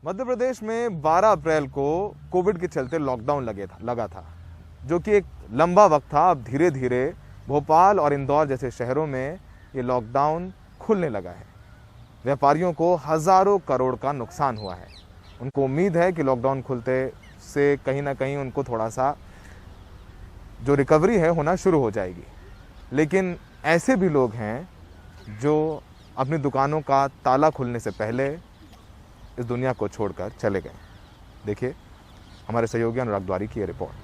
मध्य प्रदेश में 12 अप्रैल को कोविड के चलते लॉकडाउन लगा था, जो कि एक लंबा वक्त था। अब धीरे धीरे भोपाल और इंदौर जैसे शहरों में ये लॉकडाउन खुलने लगा है। व्यापारियों को हजारों करोड़ का नुकसान हुआ है। उनको उम्मीद है कि लॉकडाउन खुलते से कहीं ना कहीं उनको थोड़ा सा जो रिकवरी है होना शुरू हो जाएगी। लेकिन ऐसे भी लोग हैं जो अपनी दुकानों का ताला खुलने से पहले इस दुनिया को छोड़कर चले गए। देखिए हमारे सहयोगी अनुराग द्वारी की ये रिपोर्ट।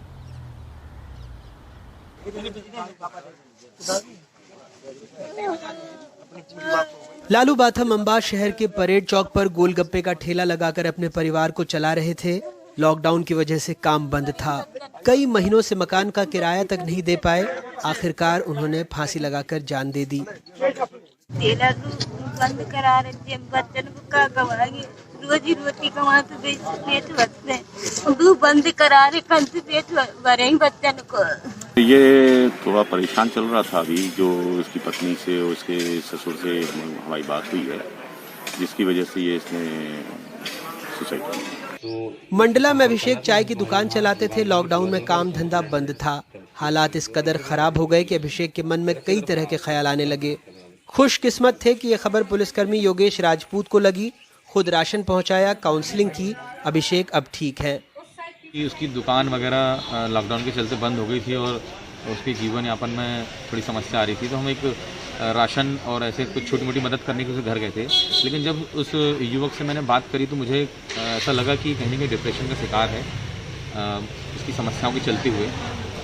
लालू बाथम अंबाज शहर के परेड चौक पर गोलगप्पे का ठेला लगाकर अपने परिवार को चला रहे थे। लॉकडाउन की वजह से काम बंद था। कई महीनों से मकान का किराया तक नहीं दे पाए। आखिरकार उन्होंने फांसी लगाकर जान दे दी। ठेला बंद करा रहे थे, बच्चन को क्या कमाएंगे, रोजी रोटी कमा तो पेट भरते हैं, बंद करा रहे, कल से पेट भरे बच्चन को। ये थोड़ा परेशान चल रहा था। अभी जो उसकी पत्नी से और उसके ससुर से हमारी बात हुई है, जिसकी वजह से ये इसने सुसाइड किया। मंडला में अभिषेक चाय की दुकान चलाते थे। लॉकडाउन में काम धंधा बंद था। हालात इस कदर खराब हो गए कि अभिषेक के मन में कई तरह के ख्याल आने लगे। खुशकिस्मत थे कि यह खबर पुलिसकर्मी योगेश राजपूत को लगी। खुद राशन पहुंचाया, काउंसलिंग की। अभिषेक अब ठीक है। उसकी दुकान वगैरह लॉकडाउन के चलते बंद हो गई थी और उसके जीवन यापन में थोड़ी समस्या आ रही थी, तो हम एक राशन और ऐसे कुछ छोटी मोटी मदद करने के उसके घर गए थे। लेकिन जब उस युवक से मैंने बात करी तो मुझे ऐसा लगा कि कहीं ना कहीं डिप्रेशन का शिकार है उसकी समस्याओं के चलते हुए।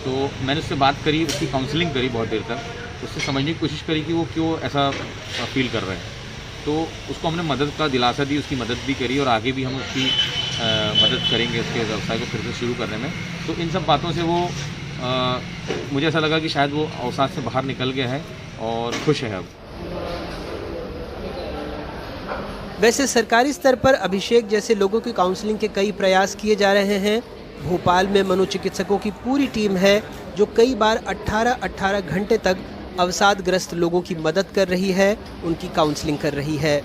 तो मैंने उससे बात करी, उसकी काउंसलिंग करी बहुत देर तक, उससे समझने की कोशिश करी कि वो क्यों ऐसा फील कर रहे हैं। तो उसको हमने मदद का दिलासा दी, उसकी मदद भी करी और आगे भी हम उसकी मदद करेंगे उसके व्यवसाय को फिर से शुरू करने में। तो इन सब बातों से वो मुझे ऐसा लगा कि शायद वो अवसाद से बाहर निकल गया है और खुश है अब। वैसे सरकारी स्तर पर अभिषेक जैसे लोगों की काउंसलिंग के कई प्रयास किए जा रहे हैं। भोपाल में मनोचिकित्सकों की पूरी टीम है जो कई बार 18-18 घंटे तक अवसादग्रस्त लोगों की मदद कर रही है, उनकी काउंसलिंग कर रही है।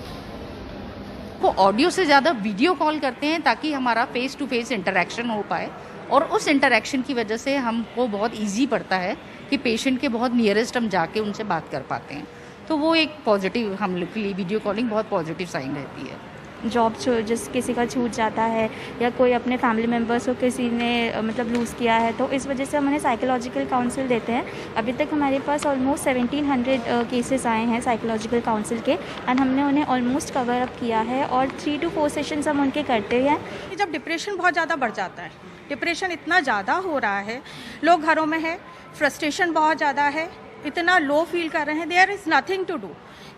वो ऑडियो से ज़्यादा वीडियो कॉल करते हैं ताकि हमारा फेस टू फेस इंटरेक्शन हो पाए, और उस इंटरेक्शन की वजह से हमको बहुत इजी पड़ता है कि पेशेंट के बहुत नियरेस्ट हम जाके उनसे बात कर पाते हैं। तो वो एक पॉजिटिव, हम लोग के लिए वीडियो कॉलिंग बहुत पॉजिटिव साइन रहती है। जॉब जिस किसी का छूट जाता है या कोई अपने फैमिली मेम्बर्स को किसी ने मतलब लूज़ किया है, तो इस वजह से हम उन्हें साइकोलॉजिकल काउंसिल देते हैं। अभी तक हमारे पास ऑलमोस्ट 1700 केसेस आए हैं साइकोलॉजिकल काउंसिल के, एंड हमने उन्हें ऑलमोस्ट कवर अप किया है और 3 to 4 सेशंस हम उनके करते हैं। जब डिप्रेशन बहुत ज़्यादा बढ़ जाता है, डिप्रेशन इतना ज़्यादा हो रहा है, लोग घरों में है, फ्रस्ट्रेशन बहुत ज़्यादा है, इतना लो फील कर रहे हैं, there is nothing to do,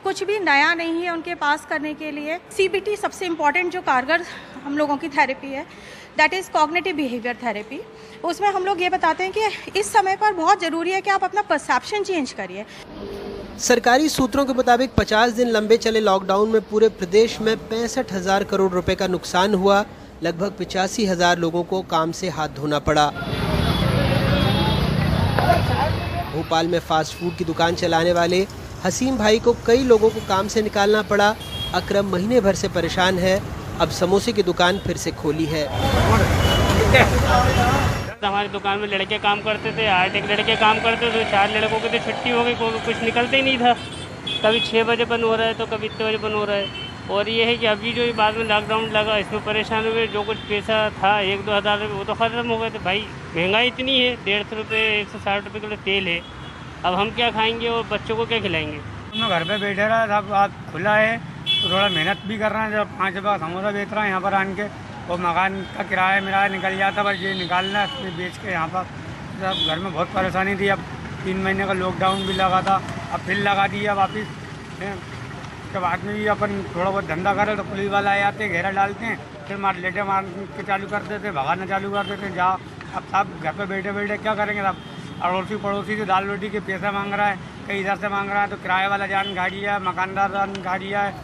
कुछ भी नया नहीं है उनके पास करने के लिए। CBT सबसे इम्पॉर्टेंट जो कारगर हम लोगों की थेरेपी है, that is cognitive behaviour therapy. उसमें हम लोग ये बताते हैं कि इस समय पर बहुत ज़रूरी है कि आप अपना परसेप्शन चेंज करिए। सरकारी सूत्रों के मुताबिक 50 दिन लंबे चले लॉकडाउन में पूरे प्रदेश में 65,000 करोड़ रुपए का नुकसान हुआ। लगभग 85,000 लोगों को काम से हाथ धोना पड़ा। भोपाल में फास्ट फूड की दुकान चलाने वाले हसीम भाई को कई लोगों को काम से निकालना पड़ा। अकरम महीने भर से परेशान है। अब समोसे की दुकान फिर से खोली है। हमारी दुकान में लड़के काम करते थे, 8 लड़के काम करते थे, 4 लड़कों की तो छुट्टी हो गई, कुछ निकलते ही नहीं था। कभी 6 बजे बंद हो रहा है तो कभी इतने बजे बंद हो रहा है। और ये है कि अभी जो बाद में लॉकडाउन लगा, इसमें परेशान हुए। जो कुछ पैसा था 1-2 हज़ार रुपये, वो तो ख़त्म हो गए थे। भाई महंगाई इतनी है, 150 रुपये 160 रुपये किलो तेल है। अब हम क्या खाएंगे और बच्चों को क्या खिलाएंगे। मैं घर पे बैठे रहा, सब आज खुला है तो थोड़ा मेहनत भी कर रहे हैं। जब 5 रुपये समोसा बेच रहा है यहाँ पर आन के, और मकान का किराया मेरा निकल जाता, बस ये निकालना है बेच के। यहाँ पर सब घर में बहुत परेशानी थी। अब 3 महीने का लॉकडाउन भी लगा था, अब फिर लगा दिया वापस। जब आदमी भी अपन थोड़ा बहुत धंधा करे तो पुलिस वाला आए आते, घेरा डालते हैं, फिर लेटे मार के चालू कर देते, भगाना चालू कर देते। जा अब साहब घर पे बैठे बैठे क्या करेंगे साहब। अड़ोसी पड़ोसी से दाल रोटी के पैसा मांग रहा है, कहीं इधर से मांग रहा है, तो किराए वाला जान गाड़ी है, मकानदार जान गाड़ी है।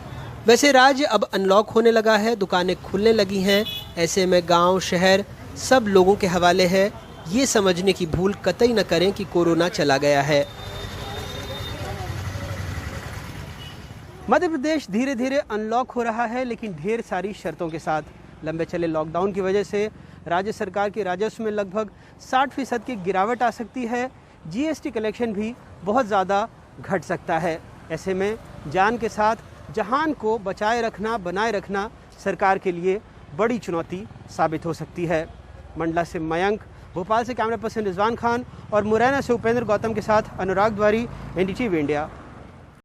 वैसे राज्य अब अनलॉक होने लगा है, दुकानें खुलने लगी हैं। ऐसे में गांव शहर सब लोगों के हवाले है। ये समझने की भूल कतई न करें कि कोरोना चला गया है। मध्य प्रदेश धीरे धीरे अनलॉक हो रहा है, लेकिन ढेर सारी शर्तों के साथ। लंबे चले लॉकडाउन की वजह से राज्य सरकार के राजस्व में लगभग 60% की गिरावट आ सकती है। जीएसटी कलेक्शन भी बहुत ज़्यादा घट सकता है। ऐसे में जान के साथ जहान को बचाए रखना, बनाए रखना सरकार के लिए बड़ी चुनौती साबित हो सकती है। मंडला से मयंक, भोपाल से कैमरा पर्सन रिजवान खान और मुरैना से उपेंद्र गौतम के साथ अनुराग द्वारी, NDTV इंडिया।